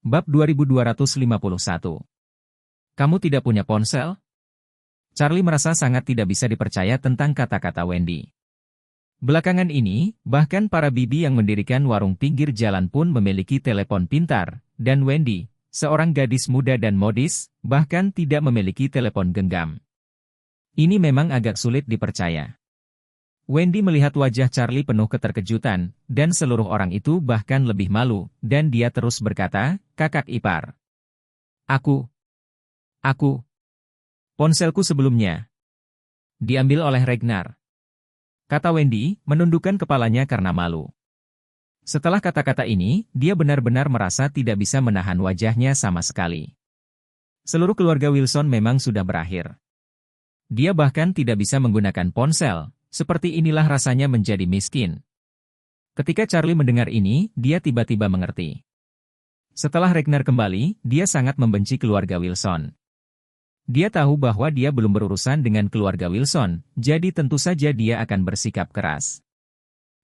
Bab 2251. Kamu tidak punya ponsel? Charlie merasa sangat tidak bisa dipercaya tentang kata-kata Wendy. Belakangan ini, bahkan para bibi yang mendirikan warung pinggir jalan pun memiliki telepon pintar, dan Wendy, seorang gadis muda dan modis, bahkan tidak memiliki telepon genggam. Ini memang agak sulit dipercaya. Wendy melihat wajah Charlie penuh keterkejutan, dan seluruh orang itu bahkan lebih malu, dan dia terus berkata, "Kakak ipar. Aku. Ponselku sebelumnya. Diambil oleh Ragnar," kata Wendy, menundukkan kepalanya karena malu. Setelah kata-kata ini, dia benar-benar merasa tidak bisa menahan wajahnya sama sekali. Seluruh keluarga Wilson memang sudah berakhir. Dia bahkan tidak bisa menggunakan ponsel. Seperti inilah rasanya menjadi miskin. Ketika Charlie mendengar ini, dia tiba-tiba mengerti. Setelah Ragnar kembali, dia sangat membenci keluarga Wilson. Dia tahu bahwa dia belum berurusan dengan keluarga Wilson, jadi tentu saja dia akan bersikap keras.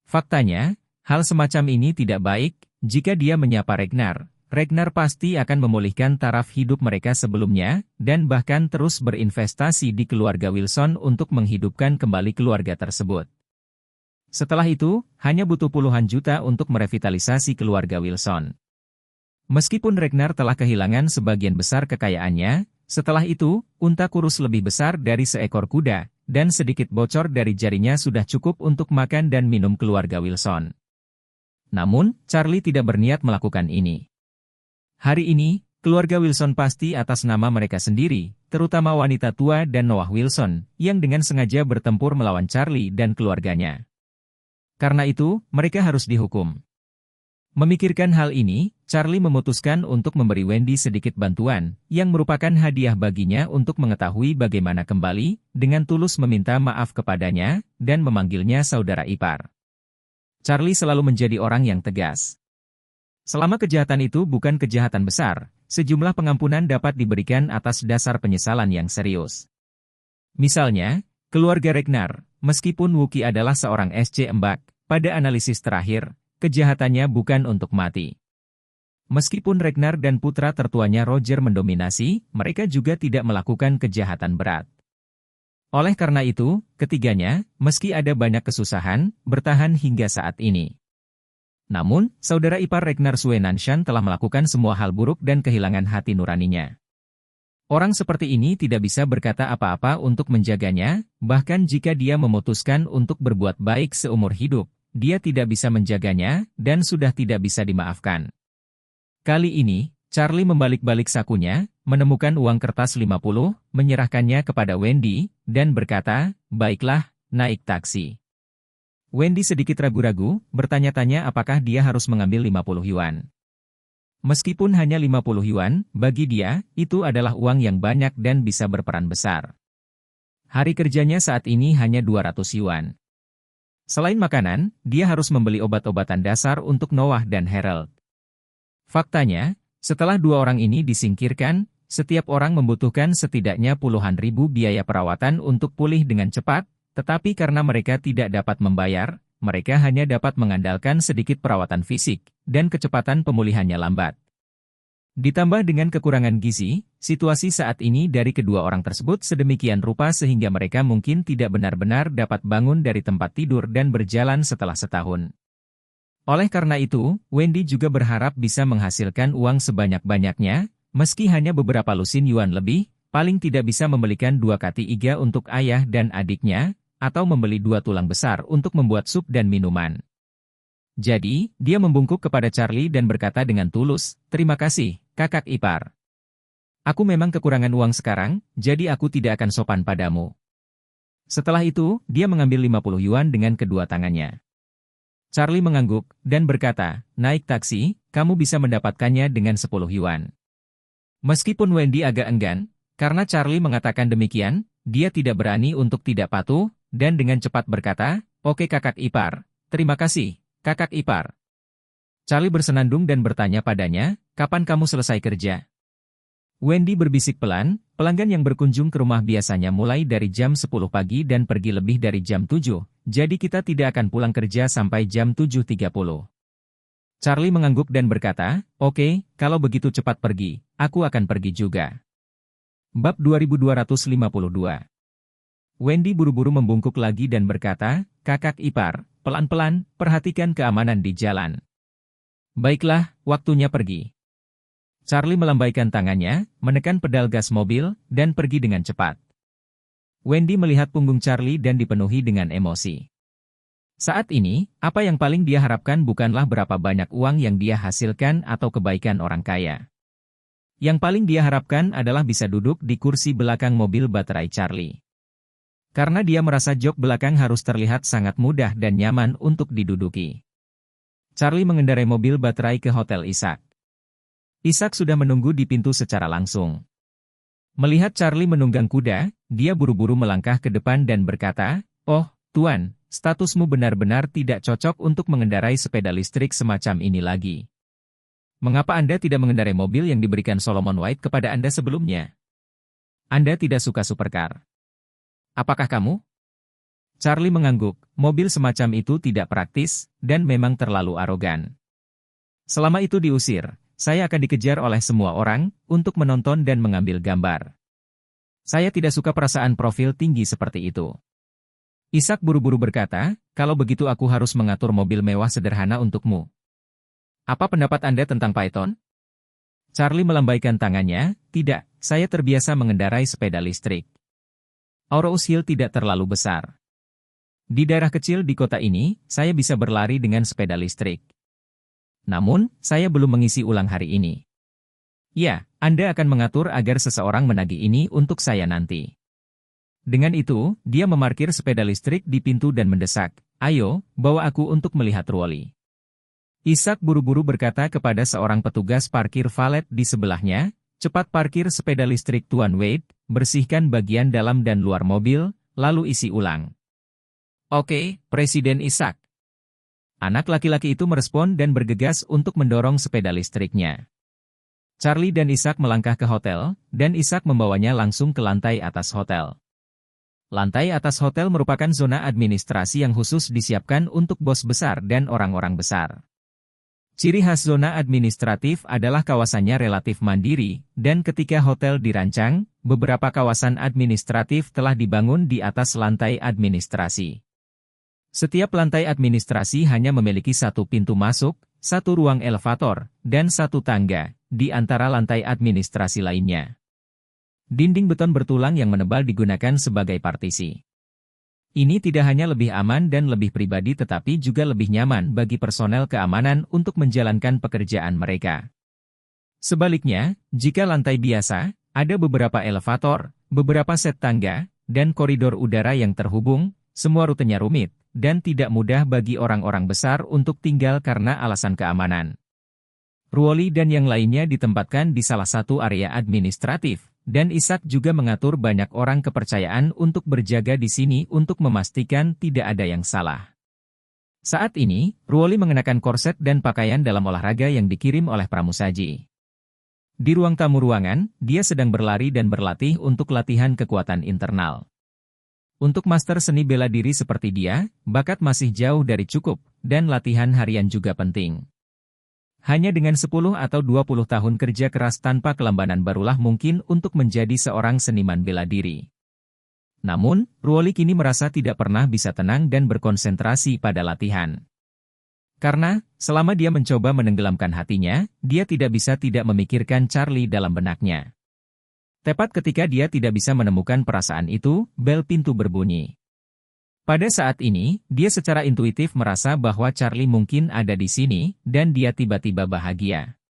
Faktanya, hal semacam ini tidak baik. Jika dia menyapa Ragnar, Ragnar pasti akan memulihkan taraf hidup mereka sebelumnya, dan bahkan terus berinvestasi di keluarga Wilson untuk menghidupkan kembali keluarga tersebut. Setelah itu, hanya butuh puluhan juta untuk merevitalisasi keluarga Wilson. Meskipun Ragnar telah kehilangan sebagian besar kekayaannya, setelah itu, unta kurus lebih besar dari seekor kuda, dan sedikit bocor dari jarinya sudah cukup untuk makan dan minum keluarga Wilson. Namun, Charlie tidak berniat melakukan ini. Hari ini, keluarga Wilson pasti atas nama mereka sendiri, terutama wanita tua dan Noah Wilson, yang dengan sengaja bertempur melawan Charlie dan keluarganya. Karena itu, mereka harus dihukum. Memikirkan hal ini, Charlie memutuskan untuk memberi Wendy sedikit bantuan, yang merupakan hadiah baginya untuk mengetahui bagaimana kembali, dengan tulus meminta maaf kepadanya, dan memanggilnya saudara ipar. Charlie selalu menjadi orang yang tegas. Selama kejahatan itu bukan kejahatan besar, sejumlah pengampunan dapat diberikan atas dasar penyesalan yang serius. Misalnya, keluarga Ragnar, meskipun Wookie adalah seorang SC Embak, pada analisis terakhir, kejahatannya bukan untuk mati. Meskipun Ragnar dan putra tertuanya Roger mendominasi, mereka juga tidak melakukan kejahatan berat. Oleh karena itu, ketiganya, meski ada banyak kesusahan, bertahan hingga saat ini. Namun, saudara ipar Ragnar Swenanshan telah melakukan semua hal buruk dan kehilangan hati nuraninya. Orang seperti ini tidak bisa berkata apa-apa untuk menjaganya, bahkan jika dia memutuskan untuk berbuat baik seumur hidup, dia tidak bisa menjaganya, dan sudah tidak bisa dimaafkan. Kali ini, Charlie membalik-balik sakunya, menemukan uang kertas 50, menyerahkannya kepada Wendy, dan berkata, "Baiklah, naik taksi." Wendy sedikit ragu-ragu, bertanya-tanya apakah dia harus mengambil 50 yuan. Meskipun hanya 50 yuan, bagi dia, itu adalah uang yang banyak dan bisa berperan besar. Hari kerjanya saat ini hanya 200 yuan. Selain makanan, dia harus membeli obat-obatan dasar untuk Noah dan Harold. Faktanya, setelah dua orang ini disingkirkan, setiap orang membutuhkan setidaknya puluhan ribu biaya perawatan untuk pulih dengan cepat, tetapi karena mereka tidak dapat membayar, mereka hanya dapat mengandalkan sedikit perawatan fisik, dan kecepatan pemulihannya lambat. Ditambah dengan kekurangan gizi, situasi saat ini dari kedua orang tersebut sedemikian rupa sehingga mereka mungkin tidak benar-benar dapat bangun dari tempat tidur dan berjalan setelah setahun. Oleh karena itu, Wendy juga berharap bisa menghasilkan uang sebanyak-banyaknya, meski hanya beberapa lusin yuan lebih, paling tidak bisa membelikan 2 kati iga untuk ayah dan adiknya, atau membeli 2 tulang besar untuk membuat sup dan minuman. Jadi, dia membungkuk kepada Charlie dan berkata dengan tulus, "Terima kasih, kakak ipar. Aku memang kekurangan uang sekarang, jadi aku tidak akan sopan padamu." Setelah itu, dia mengambil 50 yuan dengan kedua tangannya. Charlie mengangguk, dan berkata, "Naik taksi, kamu bisa mendapatkannya dengan 10 yuan." Meskipun Wendy agak enggan, karena Charlie mengatakan demikian, dia tidak berani untuk tidak patuh, dan dengan cepat berkata, "Oke kakak ipar, terima kasih, kakak ipar." Charlie bersenandung dan bertanya padanya, "Kapan kamu selesai kerja?" Wendy berbisik pelan, pelanggan yang berkunjung ke rumah biasanya mulai dari jam 10 pagi dan pergi lebih dari jam 7, jadi kita tidak akan pulang kerja sampai jam 7.30. Charlie mengangguk dan berkata, "Oke, kalau begitu cepat pergi, aku akan pergi juga." Bab 2252. Wendy buru-buru membungkuk lagi dan berkata, "Kakak ipar, pelan-pelan, perhatikan keamanan di jalan." "Baiklah, waktunya pergi." Charlie melambaikan tangannya, menekan pedal gas mobil, dan pergi dengan cepat. Wendy melihat punggung Charlie dan dipenuhi dengan emosi. Saat ini, apa yang paling dia harapkan bukanlah berapa banyak uang yang dia hasilkan atau kebaikan orang kaya. Yang paling dia harapkan adalah bisa duduk di kursi belakang mobil baterai Charlie. Karena dia merasa jok belakang harus terlihat sangat mudah dan nyaman untuk diduduki. Charlie mengendarai mobil baterai ke Hotel Isaac. Isaac sudah menunggu di pintu secara langsung. Melihat Charlie menunggang kuda, dia buru-buru melangkah ke depan dan berkata, "Oh, Tuan, statusmu benar-benar tidak cocok untuk mengendarai sepeda listrik semacam ini lagi. Mengapa Anda tidak mengendarai mobil yang diberikan Solomon White kepada Anda sebelumnya? Anda tidak suka supercar. Apakah kamu?" Charlie mengangguk, mobil semacam itu tidak praktis, dan memang terlalu arogan. Selama itu diusir, saya akan dikejar oleh semua orang, untuk menonton dan mengambil gambar. Saya tidak suka perasaan profil tinggi seperti itu. Isaac buru-buru berkata, "Kalau begitu aku harus mengatur mobil mewah sederhana untukmu. Apa pendapat Anda tentang Python?" Charlie melambaikan tangannya, "Tidak, saya terbiasa mengendarai sepeda listrik. Aurous Hill tidak terlalu besar. Di daerah kecil di kota ini, saya bisa berlari dengan sepeda listrik. Namun, saya belum mengisi ulang hari ini." "Ya, Anda akan mengatur agar seseorang menagih ini untuk saya nanti." Dengan itu, dia memarkir sepeda listrik di pintu dan mendesak, "Ayo, bawa aku untuk melihat Ruoli." Isaac buru-buru berkata kepada seorang petugas parkir valet di sebelahnya, "Cepat parkir sepeda listrik Tuan Wade, bersihkan bagian dalam dan luar mobil, lalu isi ulang." "Oke, Presiden Isaac." Anak laki-laki itu merespon dan bergegas untuk mendorong sepeda listriknya. Charlie dan Isaac melangkah ke hotel, dan Isaac membawanya langsung ke lantai atas hotel. Lantai atas hotel merupakan zona administrasi yang khusus disiapkan untuk bos besar dan orang-orang besar. Ciri khas zona administratif adalah kawasannya relatif mandiri, dan ketika hotel dirancang, beberapa kawasan administratif telah dibangun di atas lantai administrasi. Setiap lantai administrasi hanya memiliki satu pintu masuk, satu ruang elevator, dan satu tangga, di antara lantai administrasi lainnya. Dinding beton bertulang yang menebal digunakan sebagai partisi. Ini tidak hanya lebih aman dan lebih pribadi tetapi juga lebih nyaman bagi personel keamanan untuk menjalankan pekerjaan mereka. Sebaliknya, jika lantai biasa, ada beberapa elevator, beberapa set tangga, dan koridor udara yang terhubung, semua rutenya rumit, dan tidak mudah bagi orang-orang besar untuk tinggal karena alasan keamanan. Ruoli dan yang lainnya ditempatkan di salah satu area administratif, dan Isaac juga mengatur banyak orang kepercayaan untuk berjaga di sini untuk memastikan tidak ada yang salah. Saat ini, Ruoli mengenakan korset dan pakaian dalam olahraga yang dikirim oleh pramusaji. Di ruang tamu ruangan, dia sedang berlari dan berlatih untuk latihan kekuatan internal. Untuk master seni bela diri seperti dia, bakat masih jauh dari cukup, dan latihan harian juga penting. Hanya dengan 10 atau 20 tahun kerja keras tanpa kelambanan barulah mungkin untuk menjadi seorang seniman bela diri. Namun, Ruoli kini merasa tidak pernah bisa tenang dan berkonsentrasi pada latihan. Karena, selama dia mencoba menenggelamkan hatinya, dia tidak bisa tidak memikirkan Charlie dalam benaknya. Tepat ketika dia tidak bisa menemukan perasaan itu, bel pintu berbunyi. Pada saat ini, dia secara intuitif merasa bahwa Charlie mungkin ada di sini, dan dia tiba-tiba bahagia.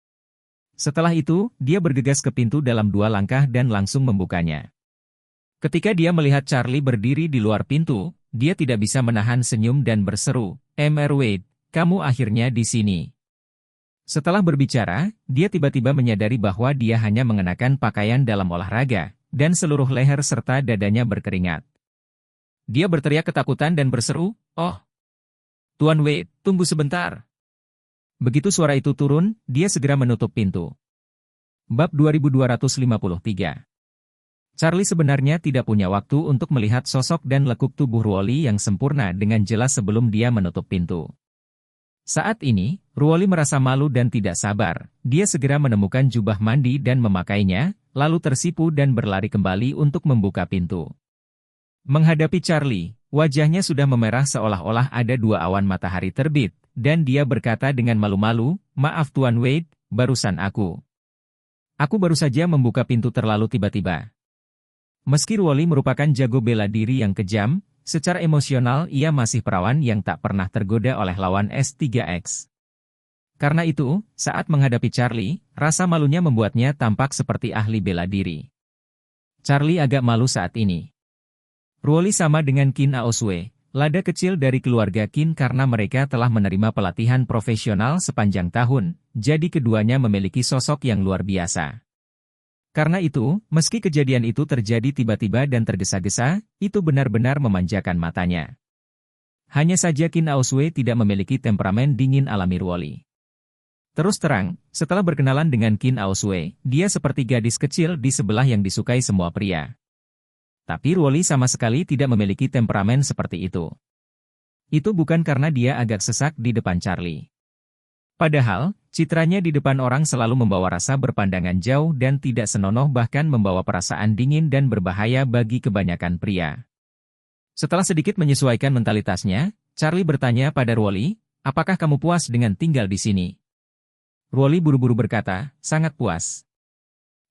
Setelah itu, dia bergegas ke pintu dalam 2 langkah dan langsung membukanya. Ketika dia melihat Charlie berdiri di luar pintu, dia tidak bisa menahan senyum dan berseru, "Mr. Wade, kamu akhirnya di sini." Setelah berbicara, dia tiba-tiba menyadari bahwa dia hanya mengenakan pakaian dalam olahraga, dan seluruh leher serta dadanya berkeringat. Dia berteriak ketakutan dan berseru, "Oh, Tuan Wade, tunggu sebentar." Begitu suara itu turun, dia segera menutup pintu. Bab 2253. Charlie sebenarnya tidak punya waktu untuk melihat sosok dan lekuk tubuh Ruoli yang sempurna dengan jelas sebelum dia menutup pintu. Saat ini, Ruoli merasa malu dan tidak sabar. Dia segera menemukan jubah mandi dan memakainya, lalu tersipu dan berlari kembali untuk membuka pintu. Menghadapi Charlie, wajahnya sudah memerah seolah-olah ada dua awan matahari terbit, dan dia berkata dengan malu-malu, "Maaf Tuan Wade, barusan aku baru saja membuka pintu terlalu tiba-tiba." Meski Ruoli merupakan jago bela diri yang kejam, secara emosional ia masih perawan yang tak pernah tergoda oleh lawan S3X. Karena itu, saat menghadapi Charlie, rasa malunya membuatnya tampak seperti ahli bela diri. Charlie agak malu saat ini. Ruoli sama dengan Qin Aoswee, lada kecil dari keluarga Qin karena mereka telah menerima pelatihan profesional sepanjang tahun, jadi keduanya memiliki sosok yang luar biasa. Karena itu, meski kejadian itu terjadi tiba-tiba dan tergesa-gesa, itu benar-benar memanjakan matanya. Hanya saja Qin Aoswee tidak memiliki temperamen dingin alami Ruoli. Terus terang, setelah berkenalan dengan Qin Aoswee, dia seperti gadis kecil di sebelah yang disukai semua pria. Tapi Ruoli sama sekali tidak memiliki temperamen seperti itu. Itu bukan karena dia agak sesak di depan Charlie. Padahal, citranya di depan orang selalu membawa rasa berpandangan jauh dan tidak senonoh bahkan membawa perasaan dingin dan berbahaya bagi kebanyakan pria. Setelah sedikit menyesuaikan mentalitasnya, Charlie bertanya pada Ruoli, "Apakah kamu puas dengan tinggal di sini?" Ruoli buru-buru berkata, "Sangat puas.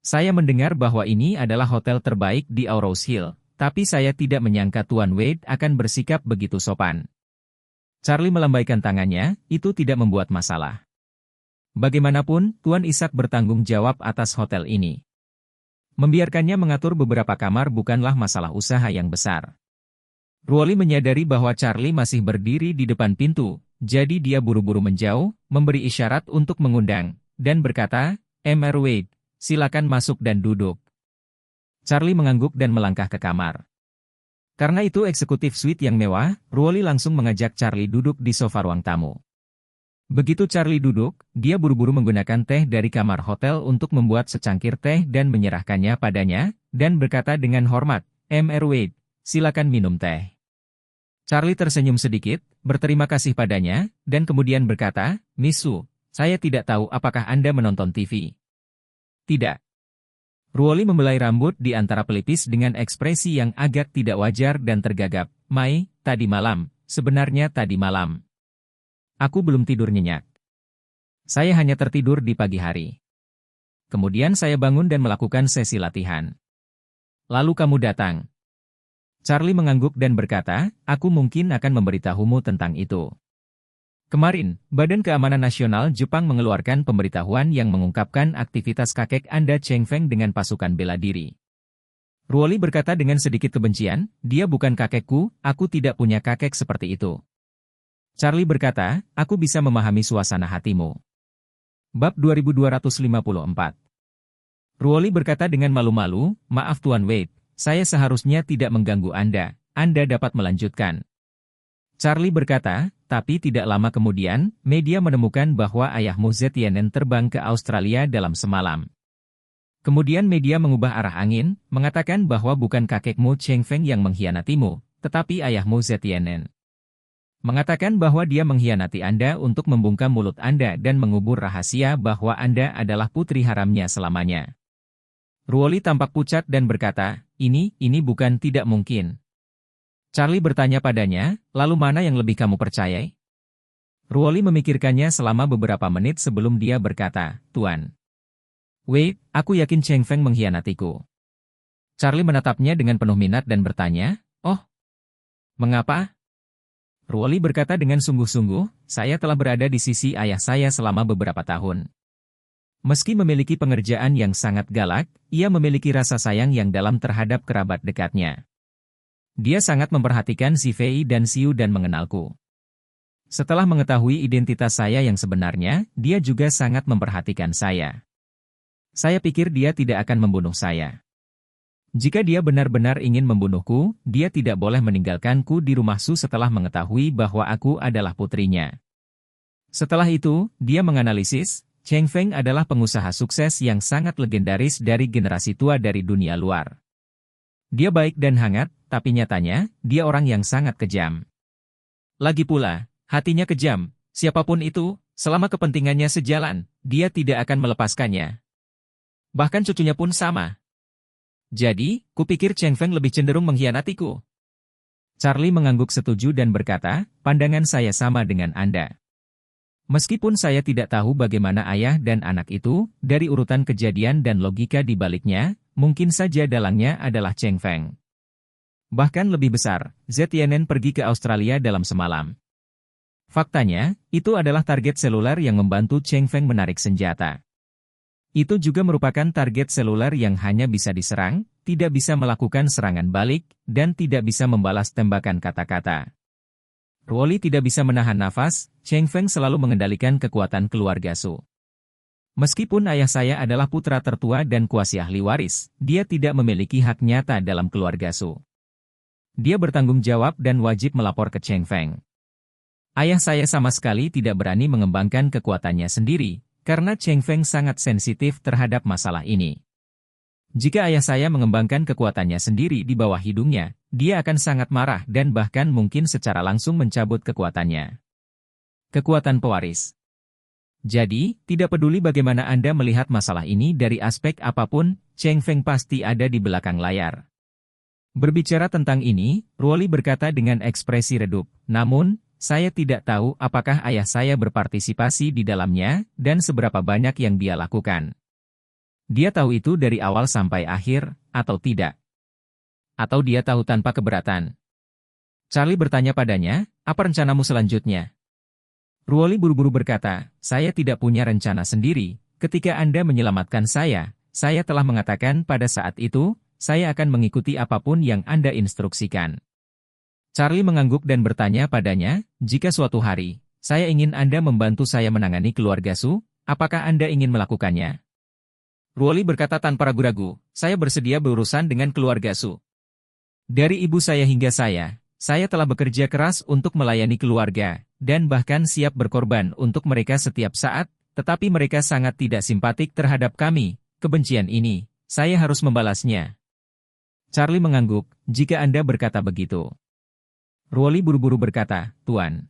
Saya mendengar bahwa ini adalah hotel terbaik di Aurous Hill, tapi saya tidak menyangka Tuan Wade akan bersikap begitu sopan." Charlie melambaikan tangannya, itu tidak membuat masalah. Bagaimanapun, Tuan Ishak bertanggung jawab atas hotel ini. Membiarkannya mengatur beberapa kamar bukanlah masalah usaha yang besar. Ruoli menyadari bahwa Charlie masih berdiri di depan pintu, jadi dia buru-buru menjauh, memberi isyarat untuk mengundang, dan berkata, "Mr. Wade, silakan masuk dan duduk." Charlie mengangguk dan melangkah ke kamar. Karena itu eksekutif suite yang mewah, Ruoli langsung mengajak Charlie duduk di sofa ruang tamu. Begitu Charlie duduk, dia buru-buru menggunakan teh dari kamar hotel untuk membuat secangkir teh dan menyerahkannya padanya, dan berkata dengan hormat, "Mr. Wade, silakan minum teh." Charlie tersenyum sedikit, berterima kasih padanya, dan kemudian berkata, "Miss Su, saya tidak tahu apakah Anda menonton TV." "Tidak." Ruoli membelai rambut di antara pelipis dengan ekspresi yang agak tidak wajar dan tergagap. "Mai, tadi malam, sebenarnya tadi malam. Aku belum tidur nyenyak. Saya hanya tertidur di pagi hari. Kemudian saya bangun dan melakukan sesi latihan. Lalu kamu datang." Charlie mengangguk dan berkata, "Aku mungkin akan memberitahumu tentang itu. Kemarin, Badan Keamanan Nasional Jepang mengeluarkan pemberitahuan yang mengungkapkan aktivitas kakek Anda Cheng Feng dengan pasukan bela diri." Ruoli berkata dengan sedikit kebencian, "Dia bukan kakekku, aku tidak punya kakek seperti itu." Charlie berkata, "Aku bisa memahami suasana hatimu." Bab 2254. Ruoli berkata dengan malu-malu, "Maaf Tuan Wade, saya seharusnya tidak mengganggu Anda, Anda dapat melanjutkan." Charlie berkata, "Tapi tidak lama kemudian, media menemukan bahwa ayahmu Zetienen terbang ke Australia dalam semalam. Kemudian media mengubah arah angin, mengatakan bahwa bukan kakekmu Cheng Feng yang mengkhianatimu, tetapi ayahmu Zetienen. Mengatakan bahwa dia mengkhianati Anda untuk membungkam mulut Anda dan mengubur rahasia bahwa Anda adalah putri haramnya selamanya." Ruoli tampak pucat dan berkata, ini bukan tidak mungkin." Charlie bertanya padanya, "Lalu mana yang lebih kamu percayai?" Ruoli memikirkannya selama beberapa menit sebelum dia berkata, "Tuan Wade, aku yakin Cheng Feng mengkhianatiku." Charlie menatapnya dengan penuh minat dan bertanya, "Oh, mengapa?" Ruoli berkata dengan sungguh-sungguh, "Saya telah berada di sisi ayah saya selama beberapa tahun. Meski memiliki pengerjaan yang sangat galak, ia memiliki rasa sayang yang dalam terhadap kerabat dekatnya. Dia sangat memperhatikan si Fei dan Siu dan mengenalku. Setelah mengetahui identitas saya yang sebenarnya, dia juga sangat memperhatikan saya. Saya pikir dia tidak akan membunuh saya. Jika dia benar-benar ingin membunuhku, dia tidak boleh meninggalkanku di rumah Su setelah mengetahui bahwa aku adalah putrinya." Setelah itu, dia menganalisis, Cheng Feng adalah pengusaha sukses yang sangat legendaris dari generasi tua dari dunia luar. Dia baik dan hangat, tapi nyatanya, dia orang yang sangat kejam. Lagi pula, hatinya kejam, siapapun itu, selama kepentingannya sejalan, dia tidak akan melepaskannya. Bahkan cucunya pun sama. Jadi, kupikir Cheng Feng lebih cenderung mengkhianatiku. Charlie mengangguk setuju dan berkata, pandangan saya sama dengan Anda. Meskipun saya tidak tahu bagaimana ayah dan anak itu, dari urutan kejadian dan logika di baliknya, mungkin saja dalangnya adalah Cheng Feng. Bahkan lebih besar, ZTNN pergi ke Australia dalam semalam. Faktanya, itu adalah target seluler yang membantu Cheng Feng menarik senjata. Itu juga merupakan target seluler yang hanya bisa diserang, tidak bisa melakukan serangan balik, dan tidak bisa membalas tembakan kata-kata. Ruoli tidak bisa menahan nafas, Cheng Feng selalu mengendalikan kekuatan keluarga Su. Meskipun ayah saya adalah putra tertua dan kuasi ahli waris, dia tidak memiliki hak nyata dalam keluarga Su. Dia bertanggung jawab dan wajib melapor ke Cheng Feng. Ayah saya sama sekali tidak berani mengembangkan kekuatannya sendiri, karena Cheng Feng sangat sensitif terhadap masalah ini. Jika ayah saya mengembangkan kekuatannya sendiri di bawah hidungnya, dia akan sangat marah dan bahkan mungkin secara langsung mencabut kekuatannya. Kekuatan pewaris. Jadi, tidak peduli bagaimana Anda melihat masalah ini dari aspek apapun, Cheng Feng pasti ada di belakang layar. Berbicara tentang ini, Ruoli berkata dengan ekspresi redup, namun, saya tidak tahu apakah ayah saya berpartisipasi di dalamnya, dan seberapa banyak yang dia lakukan. Dia tahu itu dari awal sampai akhir, atau tidak? Atau dia tahu tanpa keberatan? Charlie bertanya padanya, apa rencanamu selanjutnya? Ruoli buru-buru berkata, saya tidak punya rencana sendiri, ketika Anda menyelamatkan saya telah mengatakan pada saat itu, saya akan mengikuti apapun yang Anda instruksikan. Charlie mengangguk dan bertanya padanya, jika suatu hari, saya ingin Anda membantu saya menangani keluarga Su, apakah Anda ingin melakukannya? Ruoli berkata tanpa ragu-ragu, saya bersedia berurusan dengan keluarga Su. Dari ibu saya hingga saya telah bekerja keras untuk melayani keluarga, dan bahkan siap berkorban untuk mereka setiap saat, tetapi mereka sangat tidak simpatik terhadap kami, kebencian ini, saya harus membalasnya. Charlie mengangguk, jika Anda berkata begitu. Ruoli buru-buru berkata, Tuan.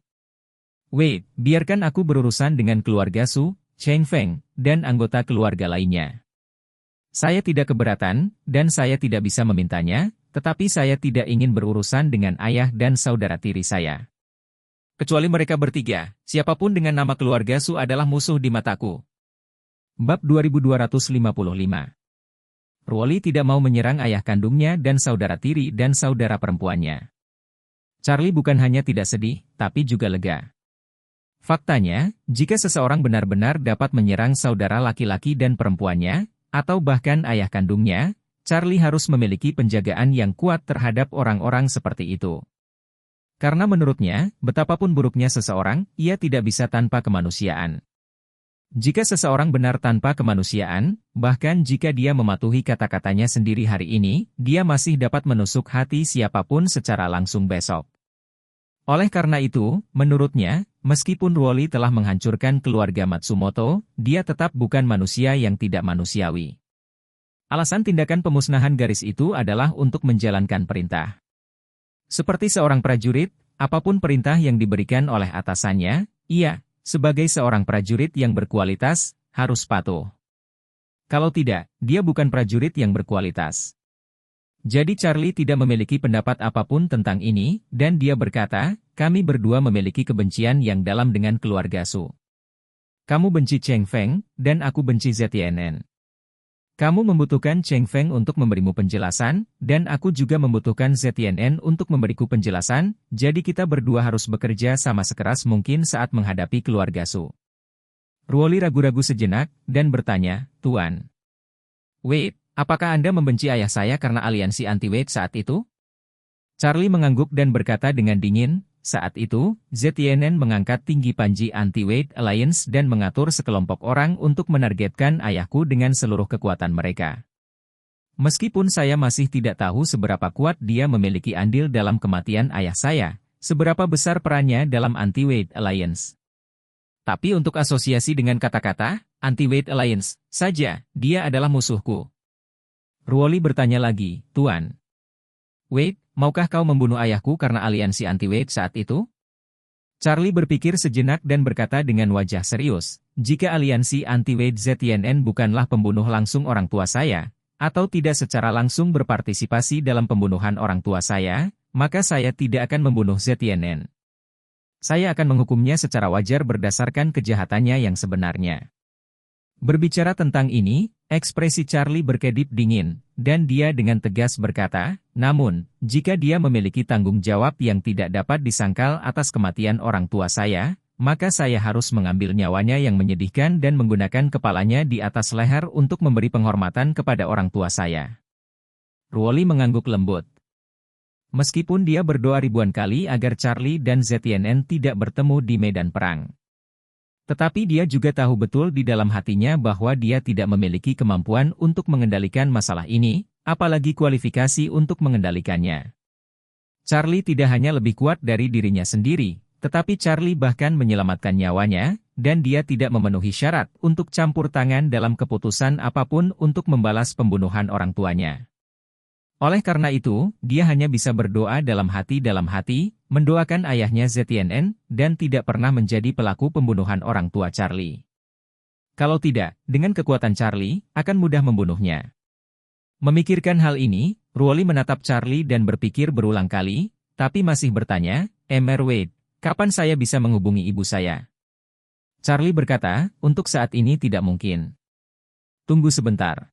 Wait, biarkan aku berurusan dengan keluarga Su, Cheng Feng, dan anggota keluarga lainnya. Saya tidak keberatan, dan saya tidak bisa memintanya, tetapi saya tidak ingin berurusan dengan ayah dan saudara tiri saya. Kecuali mereka bertiga, siapapun dengan nama keluarga Su adalah musuh di mataku. Bab 2255. Ruoli tidak mau menyerang ayah kandungnya dan saudara tiri dan saudara perempuannya. Charlie bukan hanya tidak sedih, tapi juga lega. Faktanya, jika seseorang benar-benar dapat menyerang saudara laki-laki dan perempuannya, atau bahkan ayah kandungnya, Charlie harus memiliki penjagaan yang kuat terhadap orang-orang seperti itu. Karena menurutnya, betapapun buruknya seseorang, ia tidak bisa tanpa kemanusiaan. Jika seseorang benar tanpa kemanusiaan, bahkan jika dia mematuhi kata-katanya sendiri hari ini, dia masih dapat menusuk hati siapapun secara langsung besok. Oleh karena itu, menurutnya, meskipun Ruoli telah menghancurkan keluarga Matsumoto, dia tetap bukan manusia yang tidak manusiawi. Alasan tindakan pemusnahan garis itu adalah untuk menjalankan perintah. Seperti seorang prajurit, apapun perintah yang diberikan oleh atasannya, ia, sebagai seorang prajurit yang berkualitas, harus patuh. Kalau tidak, dia bukan prajurit yang berkualitas. Jadi Charlie tidak memiliki pendapat apapun tentang ini, dan dia berkata, kami berdua memiliki kebencian yang dalam dengan keluarga Su. Kamu benci Cheng Feng, dan aku benci ZTNN. Kamu membutuhkan Cheng Feng untuk memberimu penjelasan, dan aku juga membutuhkan ZTNN untuk memberiku penjelasan, jadi kita berdua harus bekerja sama sekeras mungkin saat menghadapi keluarga Su. Ruoli ragu-ragu sejenak, dan bertanya, Tuan. Wait, apakah Anda membenci ayah saya karena aliansi anti-Wade saat itu? Charlie mengangguk dan berkata dengan dingin, saat itu, ZTNN mengangkat tinggi panji anti-Wade Alliance dan mengatur sekelompok orang untuk menargetkan ayahku dengan seluruh kekuatan mereka. Meskipun saya masih tidak tahu seberapa kuat dia memiliki andil dalam kematian ayah saya, seberapa besar perannya dalam anti-Wade Alliance. Tapi untuk asosiasi dengan kata-kata, anti-Wade Alliance, saja, dia adalah musuhku. Ruoli bertanya lagi, Tuan. Wade, maukah kau membunuh ayahku karena aliansi anti-Wade saat itu? Charlie berpikir sejenak dan berkata dengan wajah serius, jika aliansi anti-Wade ZNN bukanlah pembunuh langsung orang tua saya, atau tidak secara langsung berpartisipasi dalam pembunuhan orang tua saya, maka saya tidak akan membunuh ZNN. Saya akan menghukumnya secara wajar berdasarkan kejahatannya yang sebenarnya. Berbicara tentang ini, ekspresi Charlie berkedip dingin, dan dia dengan tegas berkata, namun, jika dia memiliki tanggung jawab yang tidak dapat disangkal atas kematian orang tua saya, maka saya harus mengambil nyawanya yang menyedihkan dan menggunakan kepalanya di atas leher untuk memberi penghormatan kepada orang tua saya. Ruoli mengangguk lembut. Meskipun dia berdoa ribuan kali agar Charlie dan ZNN tidak bertemu di medan perang. Tetapi dia juga tahu betul di dalam hatinya bahwa dia tidak memiliki kemampuan untuk mengendalikan masalah ini, apalagi kualifikasi untuk mengendalikannya. Charlie tidak hanya lebih kuat dari dirinya sendiri, tetapi Charlie bahkan menyelamatkan nyawanya, dan dia tidak memenuhi syarat untuk campur tangan dalam keputusan apapun untuk membalas pembunuhan orang tuanya. Oleh karena itu, dia hanya bisa berdoa dalam hati, mendoakan ayahnya ZNN, dan tidak pernah menjadi pelaku pembunuhan orang tua Charlie. Kalau tidak, dengan kekuatan Charlie, akan mudah membunuhnya. Memikirkan hal ini, Ruoli menatap Charlie dan berpikir berulang kali, tapi masih bertanya, Mr. Wade, kapan saya bisa menghubungi ibu saya? Charlie berkata, untuk saat ini tidak mungkin. Tunggu sebentar.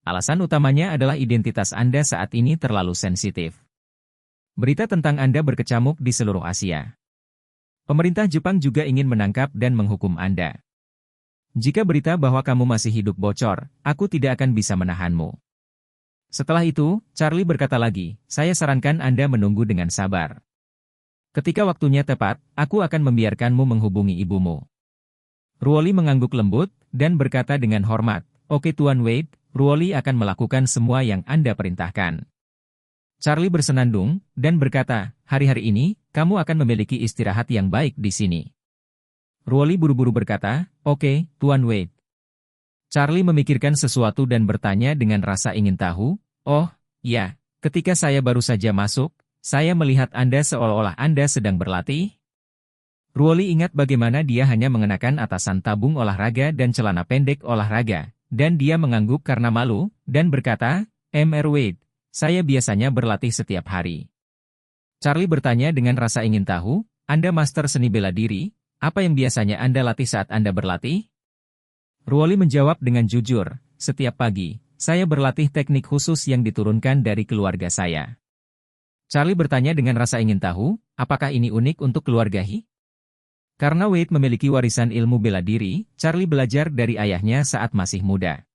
Alasan utamanya adalah identitas Anda saat ini terlalu sensitif. Berita tentang Anda berkecamuk di seluruh Asia. Pemerintah Jepang juga ingin menangkap dan menghukum Anda. Jika berita bahwa kamu masih hidup bocor, aku tidak akan bisa menahanmu. Setelah itu, Charlie berkata lagi, saya sarankan Anda menunggu dengan sabar. Ketika waktunya tepat, aku akan membiarkanmu menghubungi ibumu. Ruoli mengangguk lembut, dan berkata dengan hormat, oke Tuan Wade, Ruoli akan melakukan semua yang Anda perintahkan. Charlie bersenandung, dan berkata, hari-hari ini, kamu akan memiliki istirahat yang baik di sini. Ruoli buru-buru berkata, oke, Tuan Wade. Charlie memikirkan sesuatu dan bertanya dengan rasa ingin tahu, oh, ya, ketika saya baru saja masuk, saya melihat Anda seolah-olah Anda sedang berlatih. Ruoli ingat bagaimana dia hanya mengenakan atasan tabung olahraga dan celana pendek olahraga. Dan dia mengangguk karena malu, dan berkata, Mr. Wade, saya biasanya berlatih setiap hari. Charlie bertanya dengan rasa ingin tahu, Anda master seni bela diri, apa yang biasanya Anda latih saat Anda berlatih? Ruoli menjawab dengan jujur, setiap pagi, saya berlatih teknik khusus yang diturunkan dari keluarga saya. Charlie bertanya dengan rasa ingin tahu, apakah ini unik untuk keluarga He? Karena Wade memiliki warisan ilmu bela diri, Charlie belajar dari ayahnya saat masih muda.